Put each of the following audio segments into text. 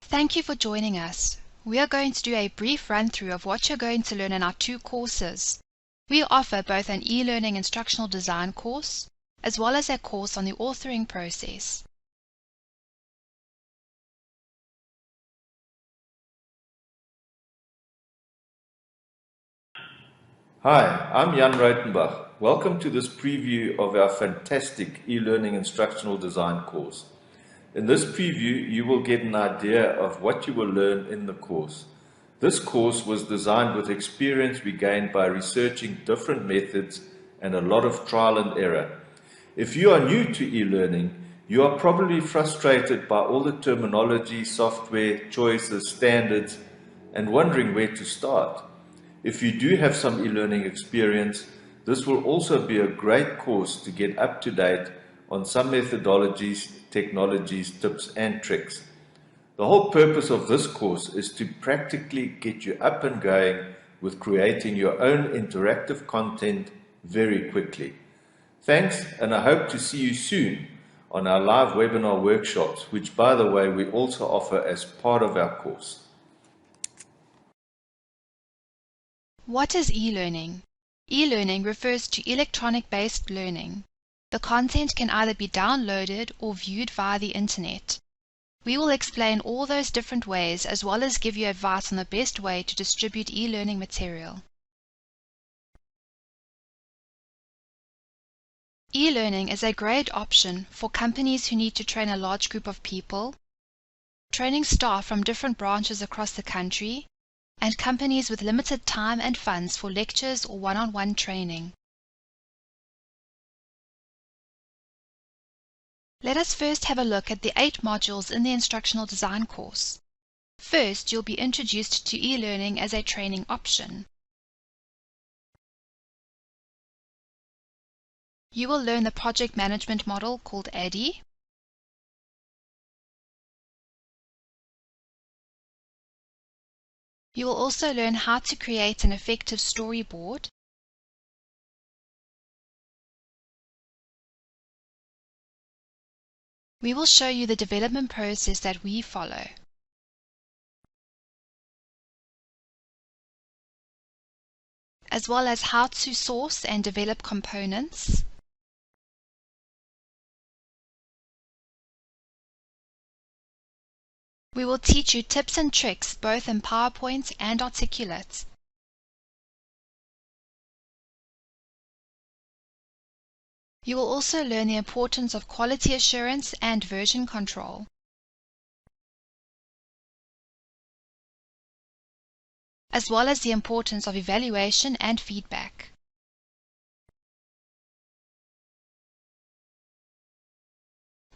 Thank you for joining us. We are going to do a brief run-through of what you're going to learn in our two courses. We offer both an e-learning instructional design course, as well as a course on the authoring process. Hi, I'm Jan Rautenbach. Welcome to this preview of our fantastic e-learning instructional design course. In this preview, you will get an idea of what you will learn in the course. This course was designed with experience we gained by researching different methods and a lot of trial and error. If you are new to e-learning, you are probably frustrated by all the terminology, software, choices, standards, and wondering where to start. If you do have some e-learning experience, this will also be a great course to get up to date on some methodologies, technologies, tips and tricks. The whole purpose of this course is to practically get you up and going with creating your own interactive content very quickly. Thanks, and I hope to see you soon on our live webinar workshops, which by the way we also offer as part of our course. What is e-learning? E-learning refers to electronic-based learning. The content can either be downloaded or viewed via the internet. We will explain all those different ways as well as give you advice on the best way to distribute e-learning material. E-learning is a great option for companies who need to train a large group of people, training staff from different branches across the country, and companies with limited time and funds for lectures or one-on-one training. Let us first have a look at the 8 modules in the instructional design course. First, you'll be introduced to e-learning as a training option. You will learn the project management model called ADDIE. You will also learn how to create an effective storyboard. We will show you the development process that we follow. As well as how to source and develop components. We will teach you tips and tricks both in PowerPoint and Articulate. You will also learn the importance of quality assurance and version control. As well as the importance of evaluation and feedback.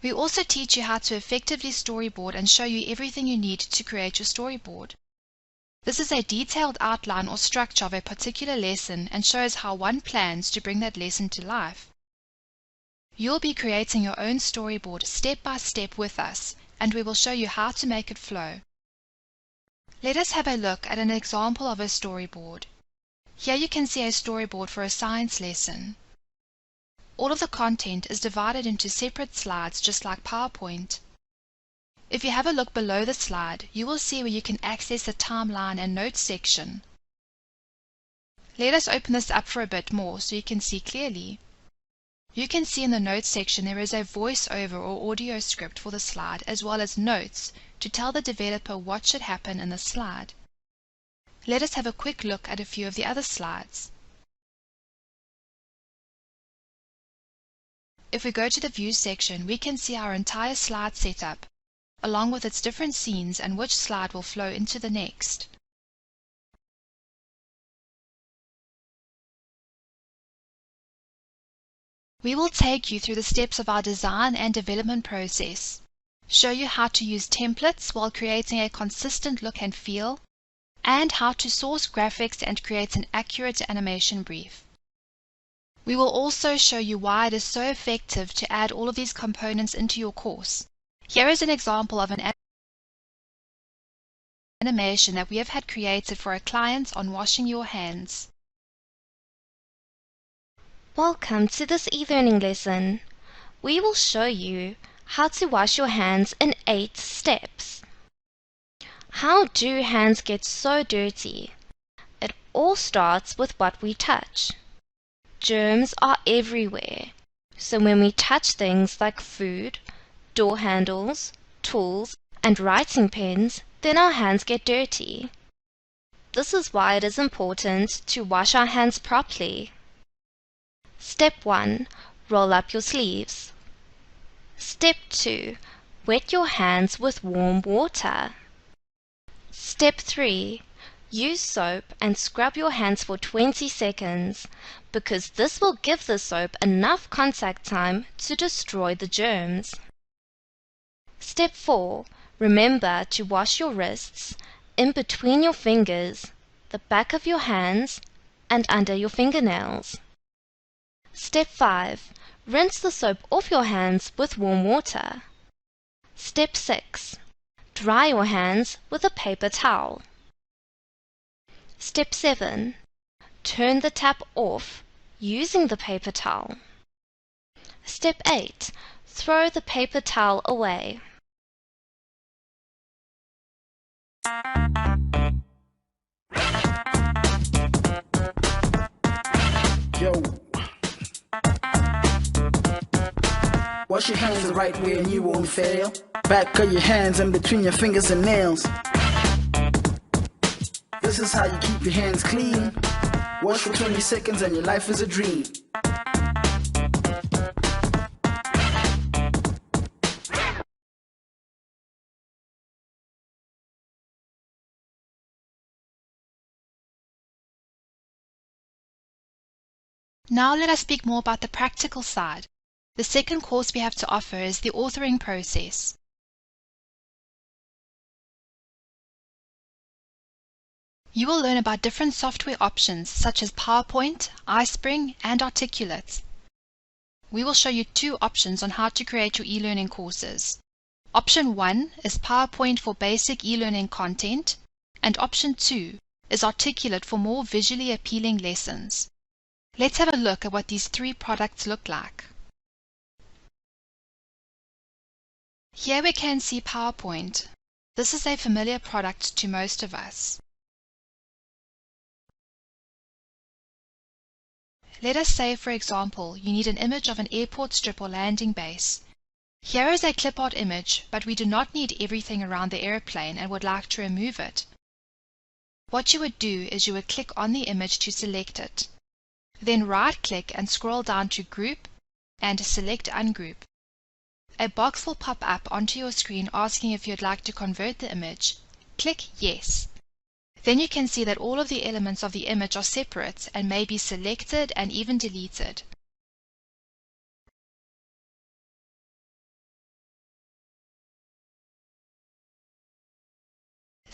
We also teach you how to effectively storyboard and show you everything you need to create your storyboard. This is a detailed outline or structure of a particular lesson and shows how one plans to bring that lesson to life. You'll be creating your own storyboard step by step with us, and we will show you how to make it flow. Let us have a look at an example of a storyboard. Here you can see a storyboard for a science lesson. All of the content is divided into separate slides just like PowerPoint. If you have a look below the slide, you will see where you can access the timeline and notes section. Let us open this up for a bit more so you can see clearly. You can see in the notes section there is a voice-over or audio script for the slide as well as notes to tell the developer what should happen in the slide. Let us have a quick look at a few of the other slides. If we go to the View section, we can see our entire slide setup, along with its different scenes and which slide will flow into the next. We will take you through the steps of our design and development process, show you how to use templates while creating a consistent look and feel, and how to source graphics and create an accurate animation brief. We will also show you why it is so effective to add all of these components into your course. Here is an example of an animation that we have had created for a client on washing your hands. Welcome to this e-learning lesson. We will show you how to wash your hands in 8 steps. How do hands get so dirty? It all starts with what we touch. Germs are everywhere. So when we touch things like food, door handles, tools, and writing pens, then our hands get dirty. This is why it is important to wash our hands properly. Step 1. Roll up your sleeves. Step 2. Wet your hands with warm water. Step 3. Use soap and scrub your hands for 20 seconds because this will give the soap enough contact time to destroy the germs. Step 4. Remember to wash your wrists, in between your fingers, the back of your hands, and under your fingernails. Step 5. Rinse the soap off your hands with warm water. Step 6. Dry your hands with a paper towel. Step 7. Turn the tap off using the paper towel. Step 8. Throw the paper towel away. Yo. Wash your hands the right way and you won't fail. Back of your hands and between your fingers and nails. This is how you keep your hands clean. Wash for 20 seconds and your life is a dream. Now let us speak more about the practical side. The second course we have to offer is the authoring process. You will learn about different software options such as PowerPoint, iSpring, and Articulate. We will show you two options on how to create your e-learning courses. Option 1 is PowerPoint for basic e-learning content, and Option 2 is Articulate for more visually appealing lessons. Let's have a look at what these three products look like. Here we can see PowerPoint. This is a familiar product to most of us. Let us say, for example, you need an image of an airport strip or landing base. Here is a clip art image, but we do not need everything around the airplane and would like to remove it. What you would do is you would click on the image to select it. Then right-click and scroll down to Group and select Ungroup. A box will pop up onto your screen asking if you'd like to convert the image. Click Yes. Then you can see that all of the elements of the image are separate and may be selected and even deleted.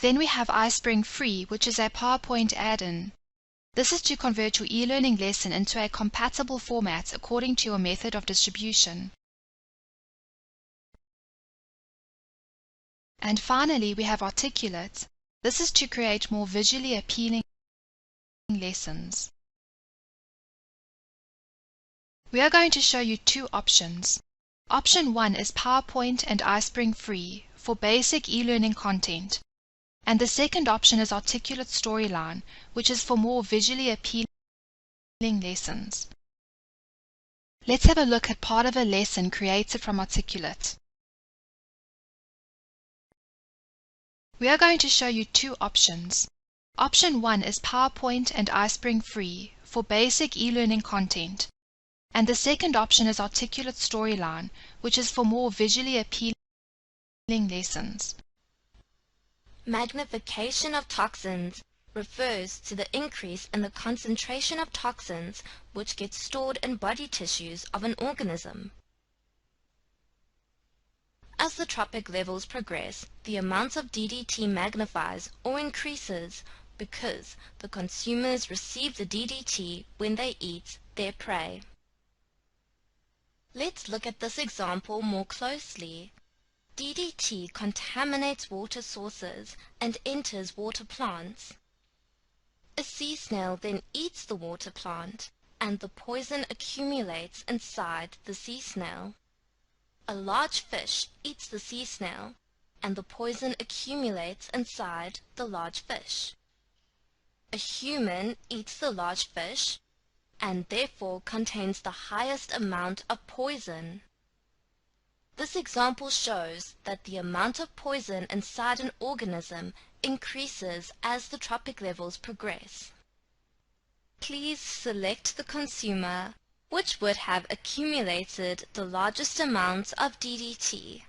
Then we have iSpring Free, which is a PowerPoint add-in. This is to convert your e-learning lesson into a compatible format according to your method of distribution. And finally, we have Articulate. This is to create more visually appealing lessons. We are going to show you two options. Option 1 is PowerPoint and iSpring Free for basic e-learning content. And the second option is Articulate Storyline, which is for more visually appealing lessons. Let's have a look at part of a lesson created from Articulate. We are going to show you two options. Option 1 is PowerPoint and iSpring Free for basic e-learning content. And the second option is Articulate Storyline, which is for more visually appealing lessons. Magnification of toxins refers to the increase in the concentration of toxins which get stored in body tissues of an organism. As the tropic levels progress, the amount of DDT magnifies or increases because the consumers receive the DDT when they eat their prey. Let's look at this example more closely. DDT contaminates water sources and enters water plants. A sea snail then eats the water plant, and the poison accumulates inside the sea snail. A large fish eats the sea snail, and the poison accumulates inside the large fish. A human eats the large fish and therefore contains the highest amount of poison. This example shows that the amount of poison inside an organism increases as the tropic levels progress. Please select the consumer which would have accumulated the largest amount of DDT.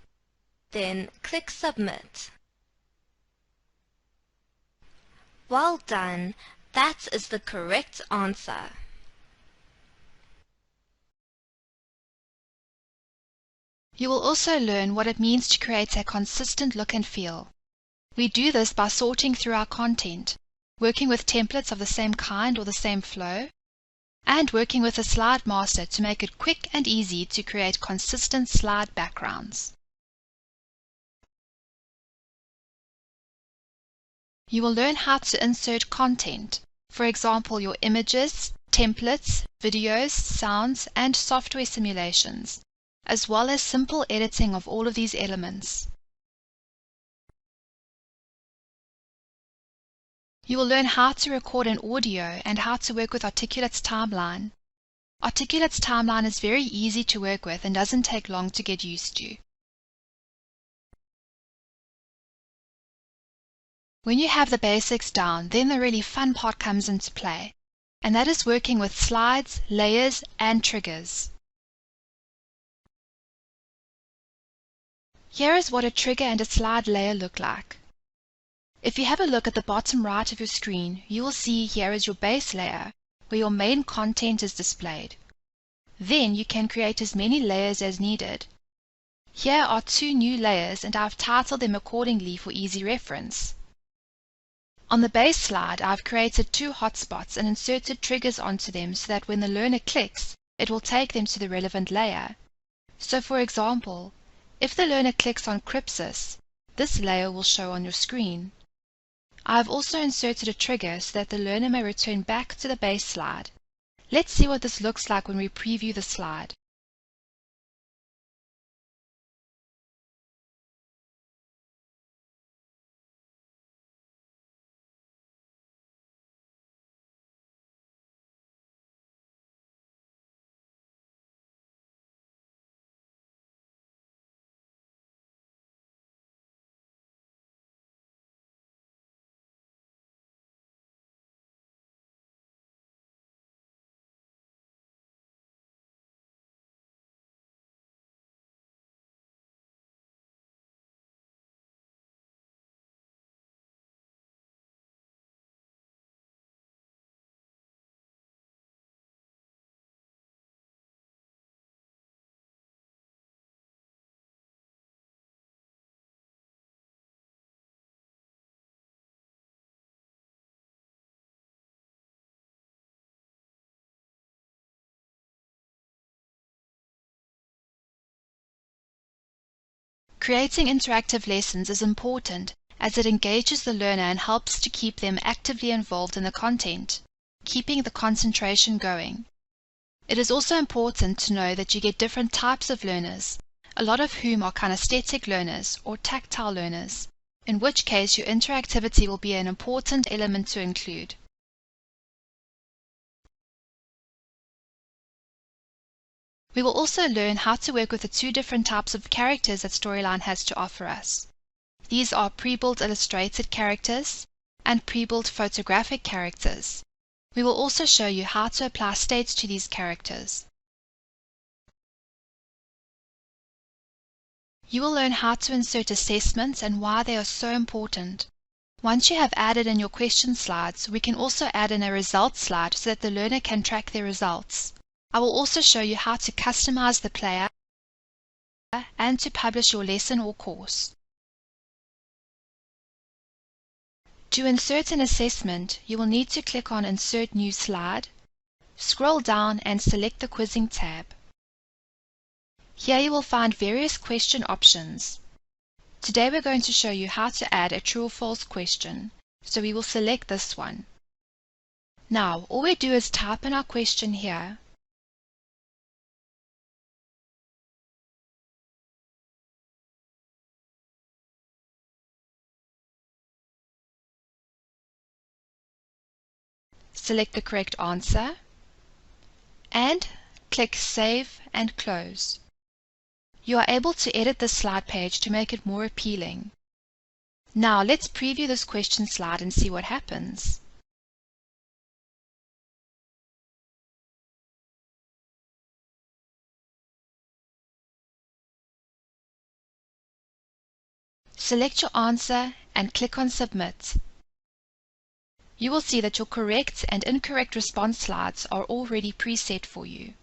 Then click Submit. Well done! That is the correct answer. You will also learn what it means to create a consistent look and feel. We do this by sorting through our content, working with templates of the same kind or the same flow, and working with a slide master to make it quick and easy to create consistent slide backgrounds. You will learn how to insert content, for example your images, templates, videos, sounds, and software simulations, as well as simple editing of all of these elements. You will learn how to record an audio and how to work with Articulate's timeline. Articulate's timeline is very easy to work with and doesn't take long to get used to. When you have the basics down, then the really fun part comes into play, and that is working with slides, layers, and triggers. Here is what a trigger and a slide layer look like. If you have a look at the bottom right of your screen, you will see here is your base layer, where your main content is displayed. Then you can create as many layers as needed. Here are 2 new layers, and I've titled them accordingly for easy reference. On the base slide, I've created 2 hotspots and inserted triggers onto them so that when the learner clicks, it will take them to the relevant layer. So for example, if the learner clicks on Crypsis, this layer will show on your screen. I have also inserted a trigger so that the learner may return back to the base slide. Let's see what this looks like when we preview the slide. Creating interactive lessons is important as it engages the learner and helps to keep them actively involved in the content, keeping the concentration going. It is also important to know that you get different types of learners, a lot of whom are kinesthetic learners or tactile learners, in which case your interactivity will be an important element to include. We will also learn how to work with the 2 different types of characters that Storyline has to offer us. These are pre-built illustrated characters and pre-built photographic characters. We will also show you how to apply states to these characters. You will learn how to insert assessments and why they are so important. Once you have added in your question slides, we can also add in a results slide so that the learner can track their results. I will also show you how to customize the player and to publish your lesson or course. To insert an assessment, you will need to click on Insert New Slide, scroll down and select the Quizzing tab. Here you will find various question options. Today we're going to show you how to add a true or false question, so we will select this one. Now, all we do is type in our question here, select the correct answer, and click Save and Close. You are able to edit this slide page to make it more appealing. Now let's preview this question slide and see what happens. Select your answer and click on Submit. You will see that your correct and incorrect response slides are already preset for you.